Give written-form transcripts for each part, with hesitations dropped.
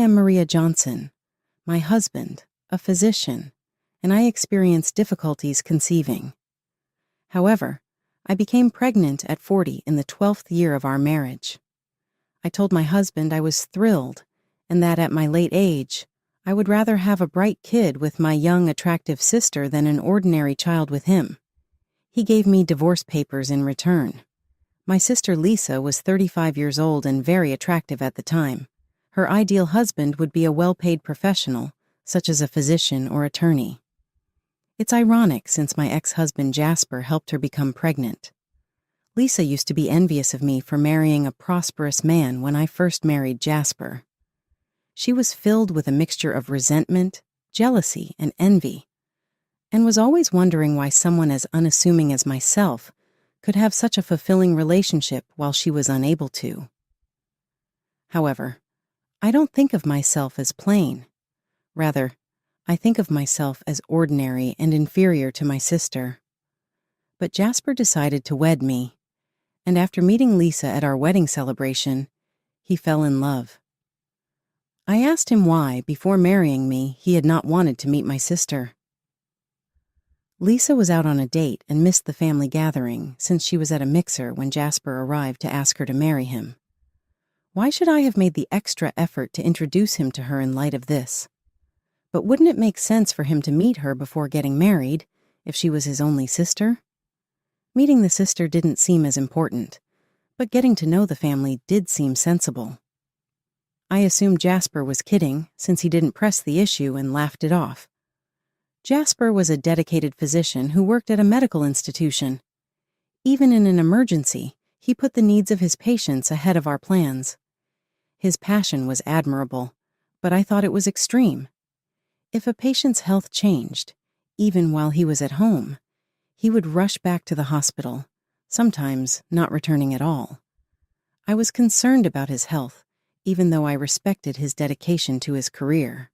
am Maria Johnson, my husband, a physician, and I experienced difficulties conceiving. However, I became pregnant at 40 in the 12th year of our marriage. I told my husband I was thrilled and that at my late age, I would rather have a bright kid with my young, attractive sister than an ordinary child with him. He gave me divorce papers in return. My sister Lisa was 35 years old and very attractive at the time. Her ideal husband would be a well-paid professional, such as a physician or attorney. It's ironic since my ex-husband Jasper helped her become pregnant. Lisa used to be envious of me for marrying a prosperous man when I first married Jasper. She was filled with a mixture of resentment, jealousy, and envy, and was always wondering why someone as unassuming as myself could have such a fulfilling relationship while she was unable to. However, I don't think of myself as plain. Rather, I think of myself as ordinary and inferior to my sister. But Jasper decided to wed me, and after meeting Lisa at our wedding celebration, he fell in love. I asked him why, before marrying me, he had not wanted to meet my sister. Lisa was out on a date and missed the family gathering since she was at a mixer when Jasper arrived to ask her to marry him. Why should I have made the extra effort to introduce him to her in light of this? But wouldn't it make sense for him to meet her before getting married, if she was his only sister? Meeting the sister didn't seem as important, but getting to know the family did seem sensible. I assumed Jasper was kidding since he didn't press the issue and laughed it off. Jasper was a dedicated physician who worked at a medical institution. Even in an emergency, he put the needs of his patients ahead of our plans. His passion was admirable, but I thought it was extreme. If a patient's health changed, even while he was at home, he would rush back to the hospital, sometimes not returning at all. I was concerned about his health, even though I respected his dedication to his career.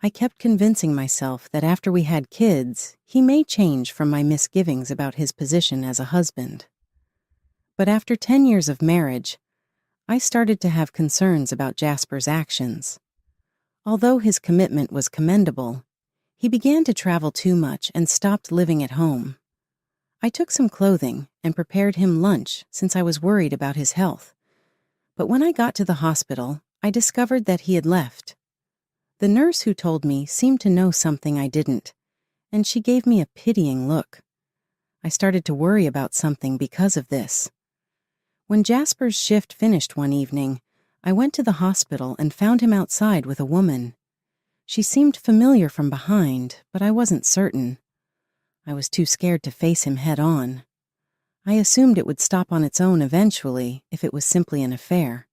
I kept convincing myself that after we had kids, he may change from my misgivings about his position as a husband. But after 10 years of marriage, I started to have concerns about Jasper's actions. Although his commitment was commendable, he began to travel too much and stopped living at home. I took some clothing and prepared him lunch since I was worried about his health. But when I got to the hospital, I discovered that he had left. The nurse who told me seemed to know something I didn't, and she gave me a pitying look. I started to worry about something because of this. When Jasper's shift finished one evening, I went to the hospital and found him outside with a woman. She seemed familiar from behind, but I wasn't certain. I was too scared to face him head-on. I assumed it would stop on its own eventually if it was simply an affair.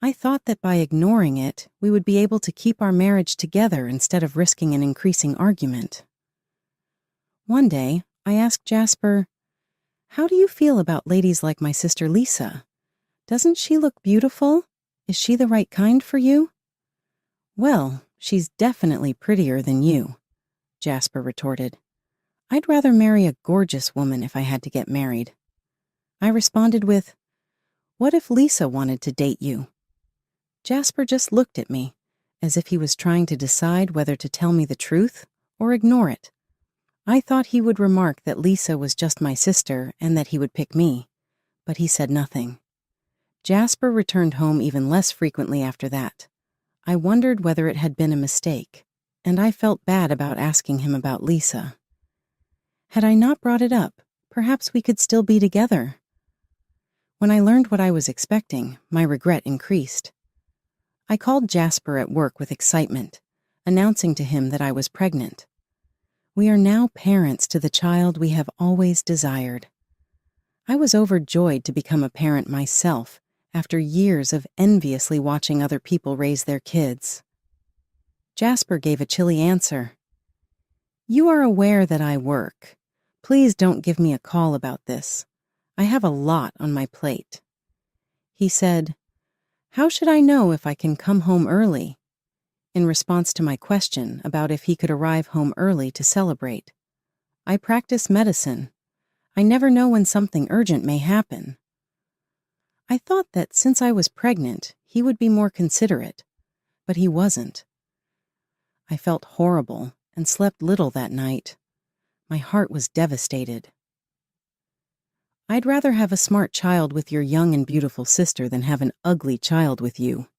I thought that by ignoring it, we would be able to keep our marriage together instead of risking an increasing argument. One day, I asked Jasper, "How do you feel about ladies like my sister Lisa? Doesn't she look beautiful? Is she the right kind for you?" "Well, she's definitely prettier than you," Jasper retorted. "I'd rather marry a gorgeous woman if I had to get married." I responded with, "What if Lisa wanted to date you?" Jasper just looked at me, as if he was trying to decide whether to tell me the truth or ignore it. I thought he would remark that Lisa was just my sister and that he would pick me, but he said nothing. Jasper returned home even less frequently after that. I wondered whether it had been a mistake, and I felt bad about asking him about Lisa. Had I not brought it up, perhaps we could still be together. When I learned what I was expecting, my regret increased. I called Jasper at work with excitement, announcing to him that I was pregnant. We are now parents to the child we have always desired. I was overjoyed to become a parent myself after years of enviously watching other people raise their kids. Jasper gave a chilly answer. "You are aware that I work. Please don't give me a call about this. I have a lot on my plate." He said, "How should I know if I can come home early?" in response to my question about if he could arrive home early to celebrate. I practice medicine. I never know when something urgent may happen. I thought that since I was pregnant, he would be more considerate, but he wasn't. I felt horrible and slept little that night. My heart was devastated. I'd rather have a smart child with your young and beautiful sister than have an ugly child with you,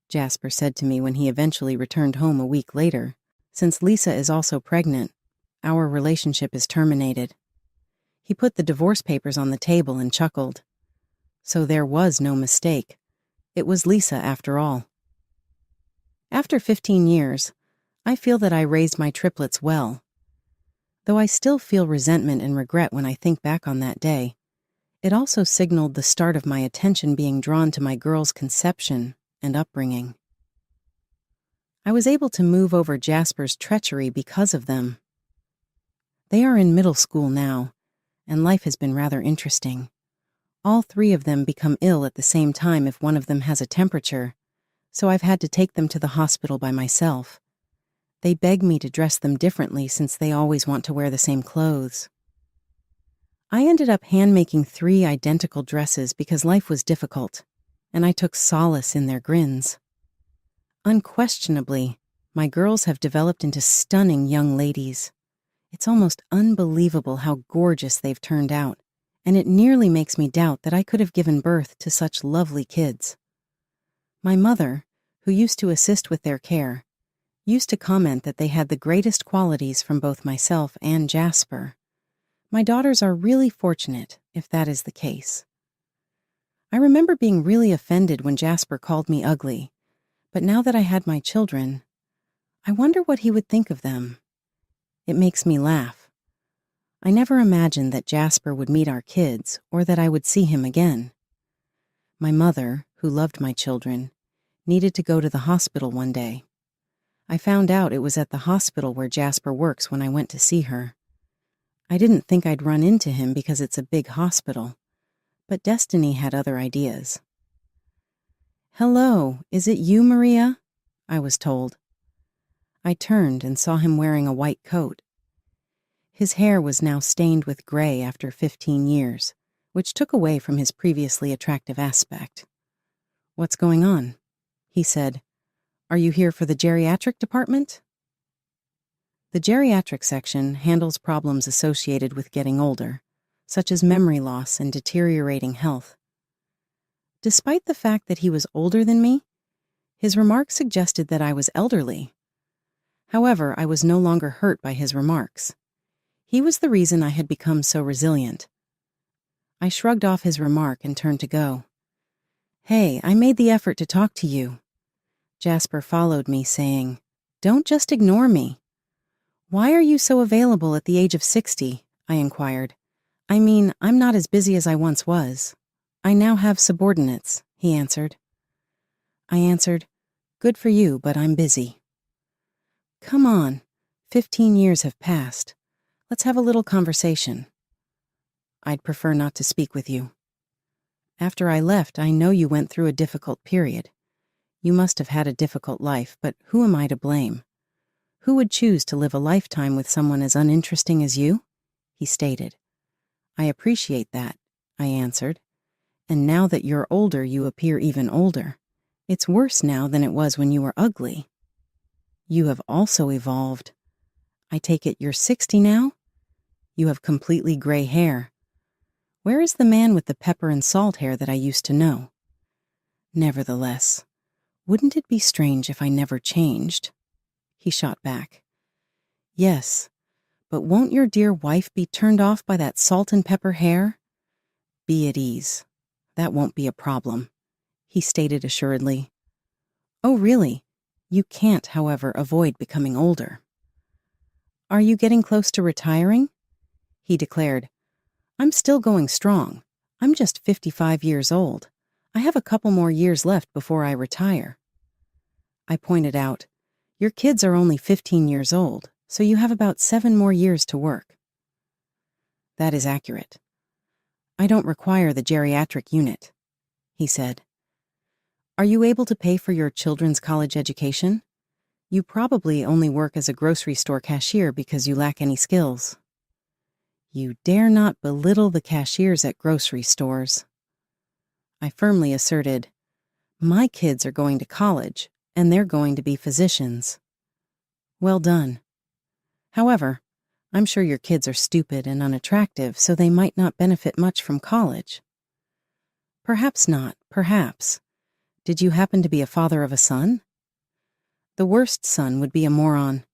Jasper said to me when he eventually returned home a week later. Since Lisa is also pregnant, our relationship is terminated. He put the divorce papers on the table and chuckled. So there was no mistake. It was Lisa after all. After 15 years, I feel that I raised my triplets well. Though I still feel resentment and regret when I think back on that day, it also signaled the start of my attention being drawn to my girls' conception and upbringing. I was able to move over Jasper's treachery because of them. They are in middle school now, and life has been rather interesting. All three of them become ill at the same time if one of them has a temperature, so I've had to take them to the hospital by myself. They beg me to dress them differently since they always want to wear the same clothes. I ended up hand-making 3 identical dresses because life was difficult, and I took solace in their grins. Unquestionably, my girls have developed into stunning young ladies. It's almost unbelievable how gorgeous they've turned out, and it nearly makes me doubt that I could have given birth to such lovely kids. My mother, who used to assist with their care, used to comment that they had the greatest qualities from both myself and Jasper. My daughters are really fortunate, if that is the case. I remember being really offended when Jasper called me ugly, but now that I had my children, I wonder what he would think of them. It makes me laugh. I never imagined that Jasper would meet our kids or that I would see him again. My mother, who loved my children, needed to go to the hospital one day. I found out it was at the hospital where Jasper works when I went to see her. I didn't think I'd run into him because it's a big hospital, but destiny had other ideas. "Hello, is it you, Maria?" I was told. I turned and saw him wearing a white coat. His hair was now stained with gray after 15 years, which took away from his previously attractive aspect. "What's going on?" he said. "Are you here for the geriatric department?" The geriatric section handles problems associated with getting older, such as memory loss and deteriorating health. Despite the fact that he was older than me, his remarks suggested that I was elderly. However, I was no longer hurt by his remarks. He was the reason I had become so resilient. I shrugged off his remark and turned to go. "Hey, I made the effort to talk to you." Jasper followed me, saying, "Don't just ignore me." "Why are you so available at the age of 60? I inquired. "I mean, I'm not as busy as I once was. I now have subordinates," he answered. I answered, "Good for you, but I'm busy." "Come on, 15 years have passed. Let's have a little conversation." "I'd prefer not to speak with you. After I left, I know you went through a difficult period. You must have had a difficult life, but who am I to blame? Who would choose to live a lifetime with someone as uninteresting as you?" he stated. "I appreciate that," I answered. "And now that you're older, you appear even older. It's worse now than it was when you were ugly. You have also evolved. I take it you're 60 now? You have completely gray hair. Where is the man with the pepper and salt hair that I used to know? Nevertheless, wouldn't it be strange if I never changed?" He shot back. "Yes, but won't your dear wife be turned off by that salt and pepper hair?" "Be at ease. That won't be a problem," he stated assuredly. "Oh, really? You can't, however, avoid becoming older." "Are you getting close to retiring?" He declared, "I'm still going strong. I'm just 55 years old. I have a couple more years left before I retire." I pointed out, "Your kids are only 15 years old, so you have about 7 more years to work." "That is accurate. I don't require the geriatric unit," he said. "Are you able to pay for your children's college education? You probably only work as a grocery store cashier because you lack any skills." "You dare not belittle the cashiers at grocery stores." I firmly asserted, "My kids are going to college, and they're going to be physicians. Well done. However, I'm sure your kids are stupid and unattractive, so they might not benefit much from college. Perhaps not, perhaps. Did you happen to be a father of a son? The worst son would be a moron.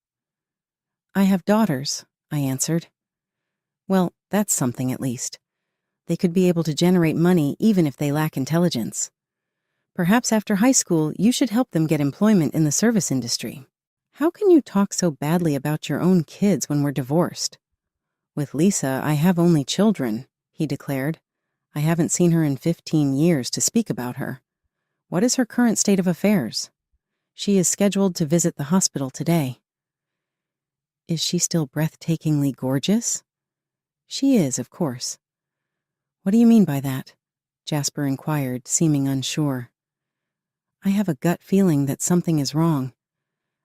I have daughters, I answered. Well, that's something at least. They could be able to generate money even if they lack intelligence. Perhaps after high school, you should help them get employment in the service industry. How can you talk so badly about your own kids when we're divorced? With Lisa, I have only children, he declared. I haven't seen her in 15 years to speak about her. What is her current state of affairs? She is scheduled to visit the hospital today. Is she still breathtakingly gorgeous? She is, of course. What do you mean by that? Jasper inquired, seeming unsure. I have a gut feeling that something is wrong.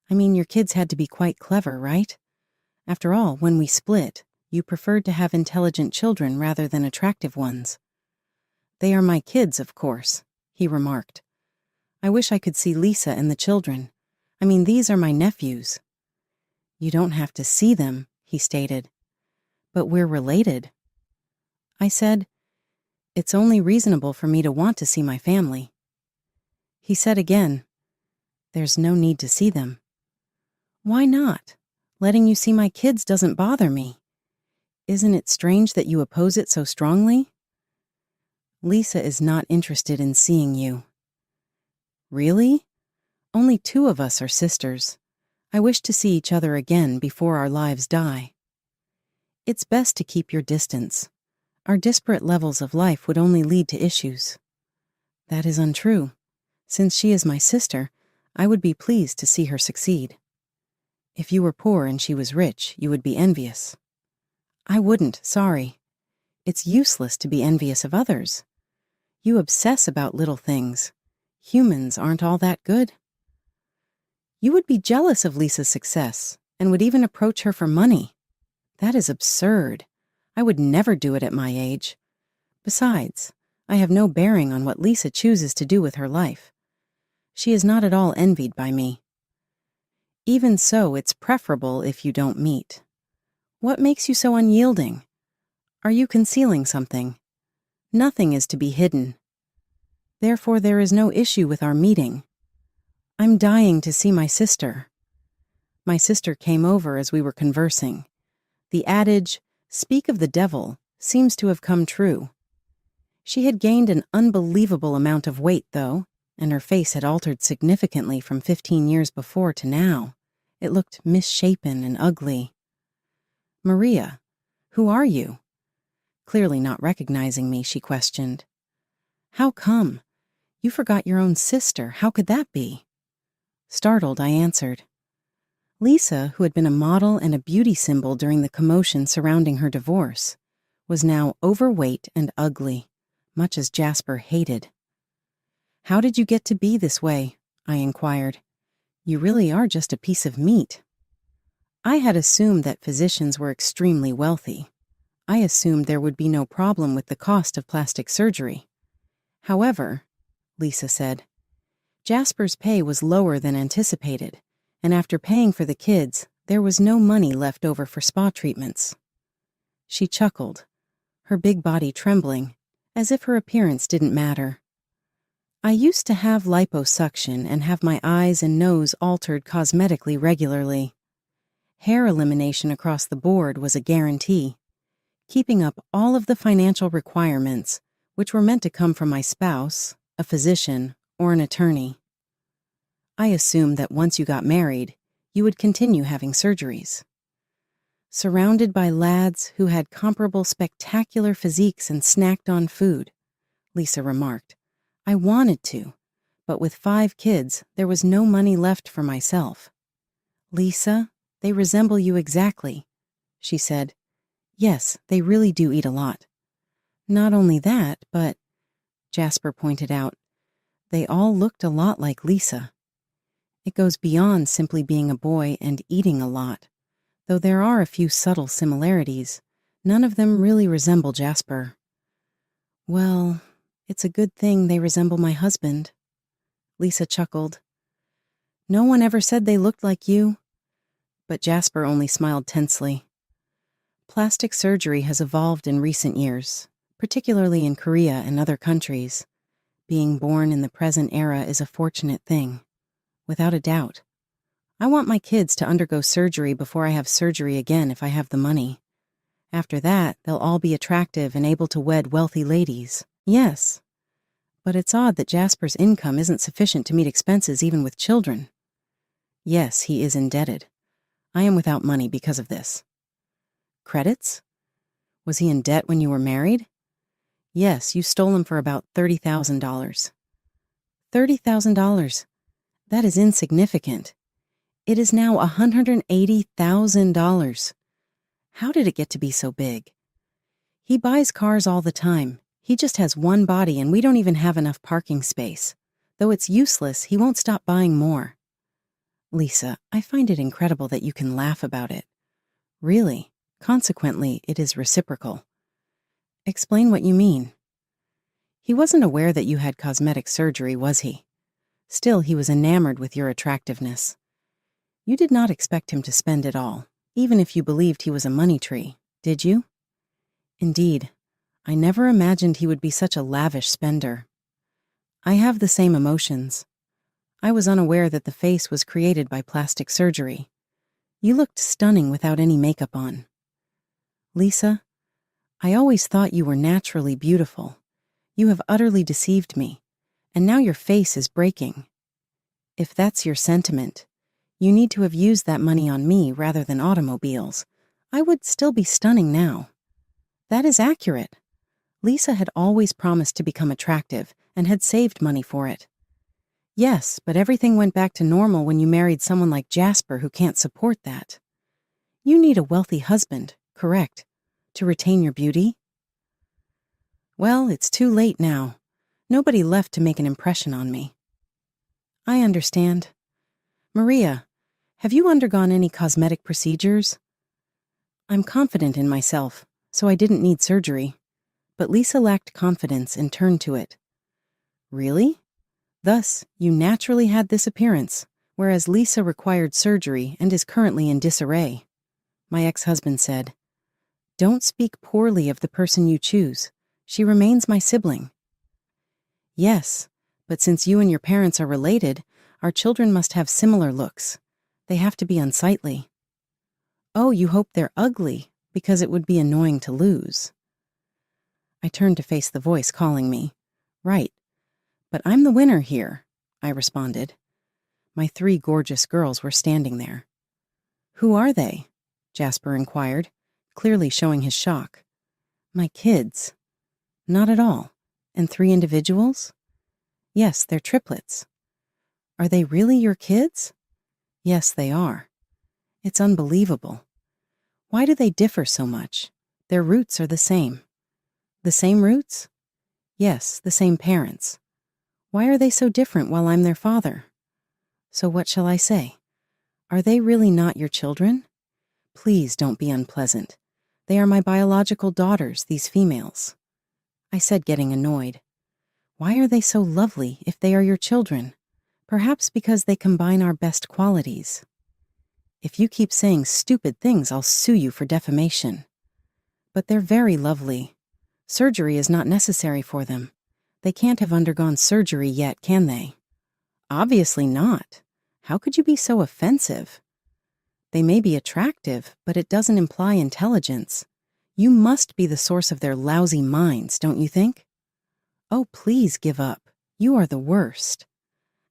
I mean, your kids had to be quite clever, right? After all, when we split, you preferred to have intelligent children rather than attractive ones. They are my kids, of course, he remarked. I wish I could see Lisa and the children. I mean, these are my nephews. You don't have to see them, he stated. But we're related. I said, it's only reasonable for me to want to see my family. He said again, there's no need to see them. Why not? Letting you see my kids doesn't bother me. Isn't it strange that you oppose it so strongly? Lisa is not interested in seeing you. Really? Only 2 of us are sisters. I wish to see each other again before our lives die. It's best to keep your distance. Our disparate levels of life would only lead to issues. That is untrue. Since she is my sister, I would be pleased to see her succeed. If you were poor and she was rich, you would be envious. I wouldn't, sorry. It's useless to be envious of others. You obsess about little things. Humans aren't all that good. You would be jealous of Lisa's success and would even approach her for money. That is absurd. I would never do it at my age. Besides, I have no bearing on what Lisa chooses to do with her life. She is not at all envied by me. Even so, it's preferable if you don't meet. What makes you so unyielding? Are you concealing something? Nothing is to be hidden. Therefore, there is no issue with our meeting. I'm dying to see my sister. My sister came over as we were conversing. The adage, "Speak of the devil," seems to have come true. She had gained an unbelievable amount of weight, though, and her face had altered significantly from 15 years before to now. It looked misshapen and ugly. Maria, who are you? Clearly not recognizing me, she questioned. How come? You forgot your own sister. How could that be? Startled, I answered. Lisa, who had been a model and a beauty symbol during the commotion surrounding her divorce, was now overweight and ugly, much as Jasper hated. How did you get to be this way? I inquired. You really are just a piece of meat. I had assumed that physicians were extremely wealthy. I assumed there would be no problem with the cost of plastic surgery. However, Lisa said, Jasper's pay was lower than anticipated, and after paying for the kids, there was no money left over for spa treatments. She chuckled, her big body trembling, as if her appearance didn't matter. I used to have liposuction and have my eyes and nose altered cosmetically regularly. Hair elimination across the board was a guarantee, keeping up all of the financial requirements, which were meant to come from my spouse, a physician, or an attorney. I assumed that once you got married, you would continue having surgeries. Surrounded by lads who had comparable spectacular physiques and snacked on food, Lisa remarked, I wanted to, but with 5 kids, there was no money left for myself. Lisa, they resemble you exactly, she said. Yes, they really do eat a lot. Not only that, but, Jasper pointed out, they all looked a lot like Lisa. It goes beyond simply being a boy and eating a lot. Though there are a few subtle similarities, none of them really resemble Jasper. Well, it's a good thing they resemble my husband. Lisa chuckled. No one ever said they looked like you. But Jasper only smiled tensely. Plastic surgery has evolved in recent years, particularly in Korea and other countries. Being born in the present era is a fortunate thing, without a doubt. I want my kids to undergo surgery before I have surgery again if I have the money. After that, they'll all be attractive and able to wed wealthy ladies. Yes. But it's odd that Jasper's income isn't sufficient to meet expenses even with children. Yes, he is indebted. I am without money because of this. Credits? Was he in debt when you were married? Yes, you stole him for about $30,000. $30,000. That is insignificant. It is now $180,000. How did it get to be so big? He buys cars all the time. He just has one body and we don't even have enough parking space. Though it's useless, he won't stop buying more. Lisa, I find it incredible that you can laugh about it. Really, consequently, it is reciprocal. Explain what you mean. He wasn't aware that you had cosmetic surgery, was he? Still, he was enamored with your attractiveness. You did not expect him to spend it all, even if you believed he was a money tree, did you? Indeed, I never imagined he would be such a lavish spender. I have the same emotions. I was unaware that the face was created by plastic surgery. You looked stunning without any makeup on. Lisa, I always thought you were naturally beautiful. You have utterly deceived me, and now your face is breaking. If that's your sentiment, you need to have used that money on me rather than automobiles. I would still be stunning now. That is accurate. Lisa had always promised to become attractive and had saved money for it. Yes, but everything went back to normal when you married someone like Jasper who can't support that. You need a wealthy husband, correct, to retain your beauty? Well, it's too late now. Nobody left to make an impression on me. I understand. Maria, have you undergone any cosmetic procedures? I'm confident in myself, so I didn't need surgery. But Lisa lacked confidence and turned to it. Really? Thus, you naturally had this appearance, whereas Lisa required surgery and is currently in disarray. My ex-husband said, "Don't speak poorly of the person you choose. She remains my sibling." Yes, but since you and your parents are related, our children must have similar looks. They have to be unsightly. Oh, you hope they're ugly, because it would be annoying to lose. I turned to face the voice calling me. Right. But I'm the winner here, I responded. My 3 gorgeous girls were standing there. Who are they? Jasper inquired, clearly showing his shock. My kids. Not at all. And 3 individuals? Yes, they're triplets. Are they really your kids? Yes, they are. It's unbelievable. Why do they differ so much? Their roots are the same. The same roots? Yes, the same parents. Why are they so different while I'm their father? So what shall I say? Are they really not your children? Please don't be unpleasant. They are my biological daughters, these females. I said, getting annoyed. Why are they so lovely if they are your children? Perhaps because they combine our best qualities. If you keep saying stupid things, I'll sue you for defamation. But they're very lovely. Surgery is not necessary for them. They can't have undergone surgery yet, can they? Obviously not. How could you be so offensive? They may be attractive, but it doesn't imply intelligence. You must be the source of their lousy minds, don't you think? Oh, please give up. You are the worst.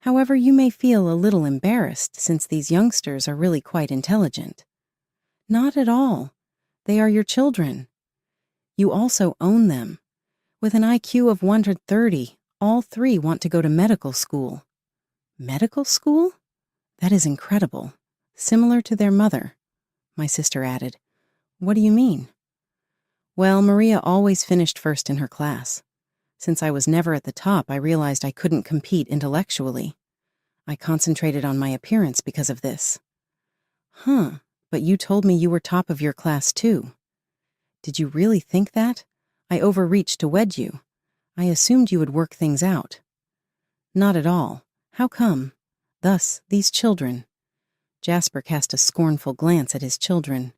However, you may feel a little embarrassed since these youngsters are really quite intelligent. Not at all. They are your children. You also own them. With an IQ of 130, all 3 want to go to medical school. Medical school? That is incredible. Similar to their mother. My sister added. What do you mean? Well, Maria always finished first in her class. Since I was never at the top, I realized I couldn't compete intellectually. I concentrated on my appearance because of this. Huh, but you told me you were top of your class too. Did you really think that? I overreached to wed you. I assumed you would work things out. Not at all. How come? Thus, these children. Jasper cast a scornful glance at his children.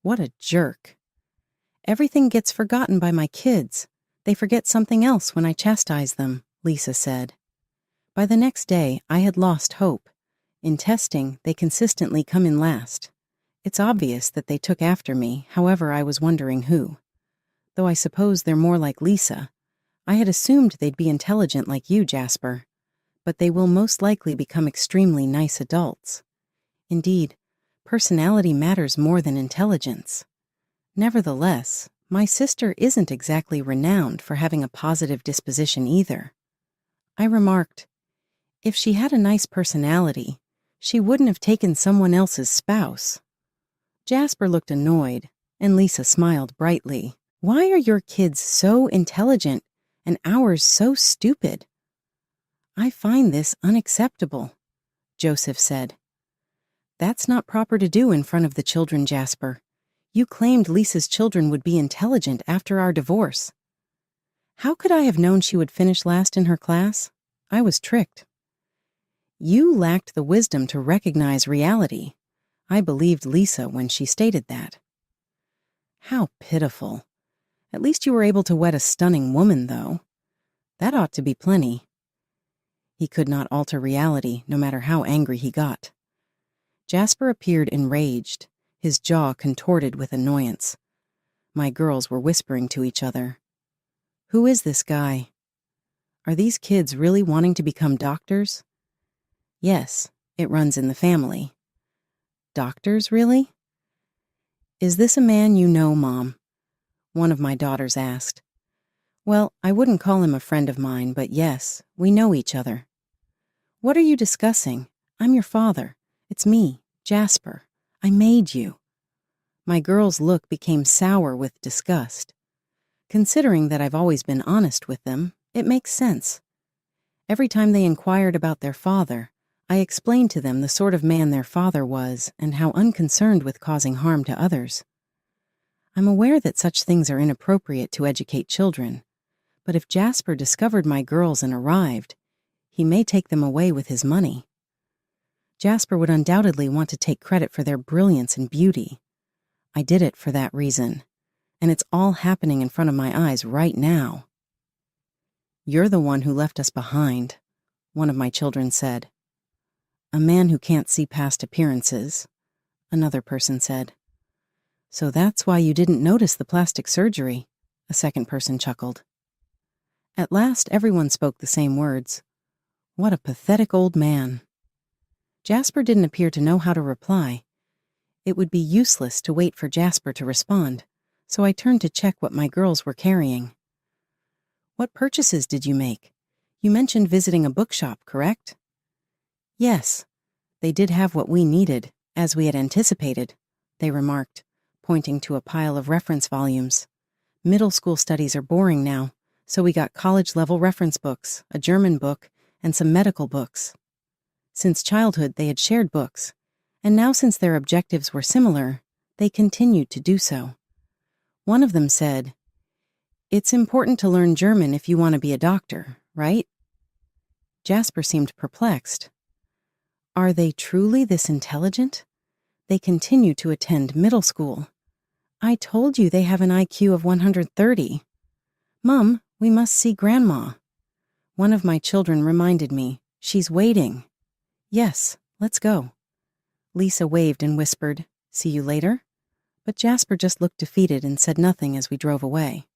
What a jerk. Everything gets forgotten by my kids. They forget something else when I chastise them, Lisa said. By the next day, I had lost hope. In testing, they consistently come in last. It's obvious that they took after me, however, I was wondering who. Though I suppose they're more like Lisa. I had assumed they'd be intelligent like you, Jasper. But they will most likely become extremely nice adults. Indeed, personality matters more than intelligence. Nevertheless, my sister isn't exactly renowned for having a positive disposition either. I remarked, if she had a nice personality, she wouldn't have taken someone else's spouse. Jasper looked annoyed, and Lisa smiled brightly. Why are your kids so intelligent and ours so stupid? I find this unacceptable, Joseph said. That's not proper to do in front of the children, Jasper. You claimed Lisa's children would be intelligent after our divorce. How could I have known she would finish last in her class? I was tricked. You lacked the wisdom to recognize reality. I believed Lisa when she stated that. How pitiful. At least you were able to wed a stunning woman, though. That ought to be plenty. He could not alter reality, no matter how angry he got. Jasper appeared enraged, his jaw contorted with annoyance. My girls were whispering to each other. Who is this guy? Are these kids really wanting to become doctors? Yes, it runs in the family. Doctors, really? Is this a man you know, Mom? One of my daughters asked. Well, I wouldn't call him a friend of mine, but yes, we know each other. What are you discussing? I'm your father. It's me, Jasper. I made you. My girl's look became sour with disgust. Considering that I've always been honest with them, it makes sense. Every time they inquired about their father, I explained to them the sort of man their father was and how unconcerned with causing harm to others. I'm aware that such things are inappropriate to educate children, but if Jasper discovered my girls and arrived, he may take them away with his money. Jasper would undoubtedly want to take credit for their brilliance and beauty. I did it for that reason, and it's all happening in front of my eyes right now. You're the one who left us behind, one of my children said. A man who can't see past appearances, another person said. So that's why you didn't notice the plastic surgery, a second person chuckled. At last, everyone spoke the same words. What a pathetic old man. Jasper didn't appear to know how to reply. It would be useless to wait for Jasper to respond, so I turned to check what my girls were carrying. What purchases did you make? You mentioned visiting a bookshop, correct? Yes, they did have what we needed, as we had anticipated, they remarked, pointing to a pile of reference volumes. Middle school studies are boring now, so we got college-level reference books, a German book, and some medical books. Since childhood, they had shared books, and now since their objectives were similar, they continued to do so. One of them said, It's important to learn German if you want to be a doctor, right? Jasper seemed perplexed. Are they truly this intelligent? They continue to attend middle school. I told you they have an IQ of 130. Mom, we must see Grandma. One of my children reminded me, she's waiting. Yes, let's go. Lisa waved and whispered, see you later? But Jasper just looked defeated and said nothing as we drove away.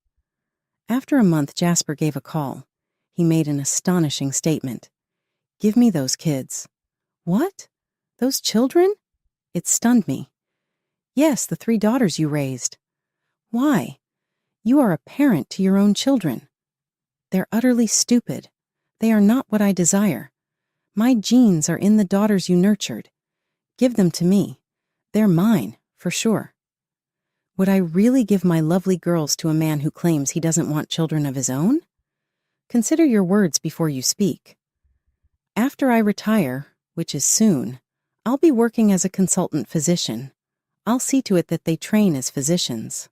After a month, Jasper gave a call. He made an astonishing statement. Give me those kids. What? Those children? It stunned me. Yes, the 3 daughters you raised. Why? You are a parent to your own children. They're utterly stupid. They are not what I desire. My genes are in the daughters you nurtured. Give them to me. They're mine, for sure. Would I really give my lovely girls to a man who claims he doesn't want children of his own? Consider your words before you speak. After I retire, which is soon, I'll be working as a consultant physician. I'll see to it that they train as physicians.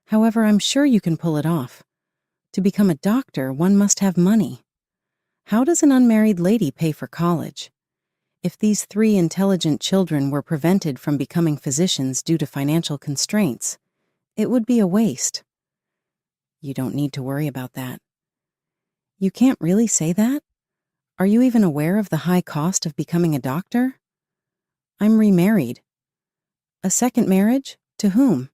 However, I'm sure you can pull it off. To become a doctor, one must have money. How does an unmarried lady pay for college? If these 3 intelligent children were prevented from becoming physicians due to financial constraints, it would be a waste. You don't need to worry about that. You can't really say that? Are you even aware of the high cost of becoming a doctor? I'm remarried. A second marriage? To whom?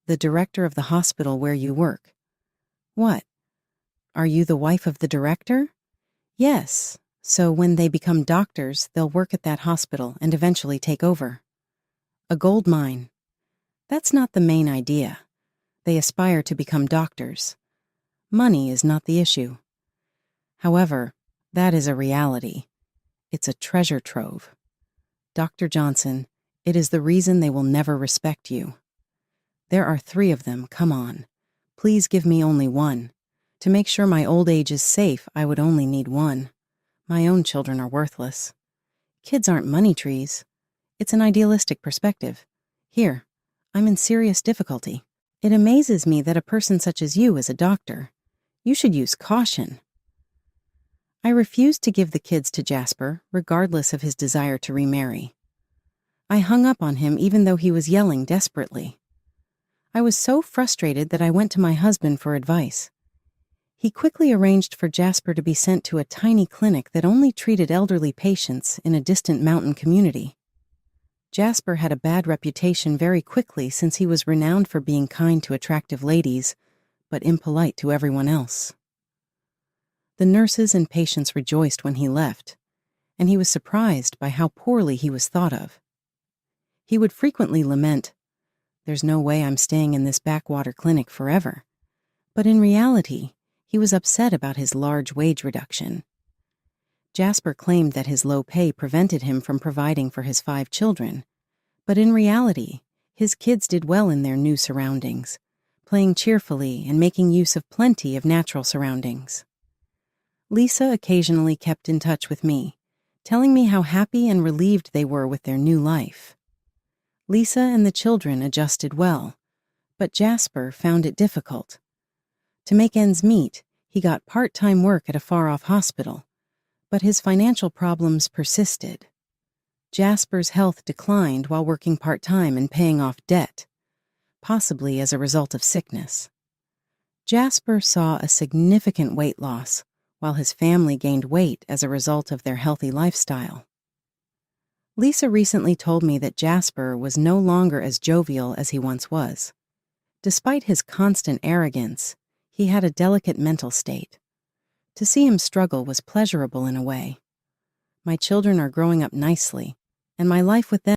The director of the hospital where you work. What? Are you the wife of the director? Yes. So when they become doctors, they'll work at that hospital and eventually take over. A gold mine. That's not the main idea. They aspire to become doctors. Money is not the issue. However, that is a reality. It's a treasure trove. Dr. Johnson, it is the reason they will never respect you. There are 3 of them, come on. Please give me only one. To make sure my old age is safe, I would only need one. My own children are worthless. Kids aren't money trees. It's an idealistic perspective. Here, I'm in serious difficulty. It amazes me that a person such as you is a doctor. You should use caution. I refused to give the kids to Jasper, regardless of his desire to remarry. I hung up on him even though he was yelling desperately. I was so frustrated that I went to my husband for advice. He quickly arranged for Jasper to be sent to a tiny clinic that only treated elderly patients in a distant mountain community. Jasper had a bad reputation very quickly since he was renowned for being kind to attractive ladies, but impolite to everyone else. The nurses and patients rejoiced when he left, and he was surprised by how poorly he was thought of. He would frequently lament, "There's no way I'm staying in this backwater clinic forever." But in reality, he was upset about his large wage reduction. Jasper claimed that his low pay prevented him from providing for his 5 children, but in reality, his kids did well in their new surroundings, playing cheerfully and making use of plenty of natural surroundings. Lisa occasionally kept in touch with me, telling me how happy and relieved they were with their new life. Lisa and the children adjusted well, but Jasper found it difficult. To make ends meet, he got part-time work at a far-off hospital, but his financial problems persisted. Jasper's health declined while working part-time and paying off debt, possibly as a result of sickness. Jasper saw a significant weight loss, while his family gained weight as a result of their healthy lifestyle. Lisa recently told me that Jasper was no longer as jovial as he once was. Despite his constant arrogance, he had a delicate mental state. To see him struggle was pleasurable in a way. My children are growing up nicely, and my life with them